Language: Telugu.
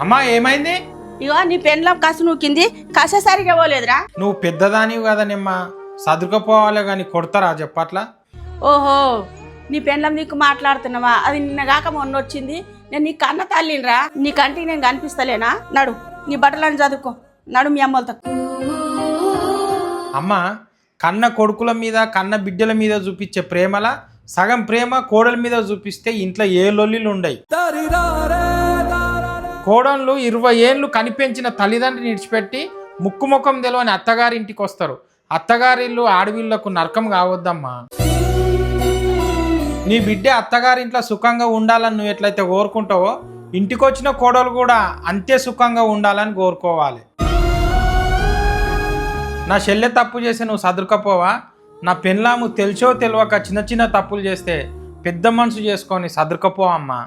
అమ్మా ఏమైంది? ఇగో నీ పెండ్లం కసు నూకింది, కసేసరిగా పోలేదురా. నువ్వు పెద్దదానివి కదనిమ్మా, సదురుకపోవాలి కానీ కొడతారా చెప్పట్లా? ఓహో, నీ పెండ్లం నీకు మాట్లాడుతున్నావా? అది నిన్నగాక మొన్న వచ్చింది. నేను నీ కన్న తల్లినిరా, నీ కంటికి నేను కనిపిస్తలేనా? నడు నీ బట్టలను చదువుకో, నడు మీ అమ్మలతో. అమ్మా, కన్న కొడుకుల మీద కన్న బిడ్డల మీద చూపించే ప్రేమల సగం ప్రేమ కోడల మీద చూపిస్తే ఇంట్లో ఏ లొల్లిలు ఉండయి. కోడళ్ళు 20 ఏళ్ళు కనిపెంచిన తల్లిదండ్రిని విడిచిపెట్టి ముక్కు ముఖం తెలియని అత్తగారింటికి వస్తారు. అత్తగారిల్లు ఆడవిళ్లకు నరకం కావద్దమ్మా. నీ బిడ్డ అత్తగారింట్లో సుఖంగా ఉండాలని నువ్వు ఎట్లయితే కోరుకుంటావో, ఇంటికొచ్చిన కోడలు కూడా అంతే సుఖంగా ఉండాలని కోరుకోవాలి. నా చెల్లె తప్పు చేసి నువ్వు సదురుకపోవా? నా పెళ్ళాము తెలిసో తెలియక చిన్న చిన్న తప్పులు చేస్తే పెద్ద మనసు చేసుకొని సదురుకపో అమ్మా.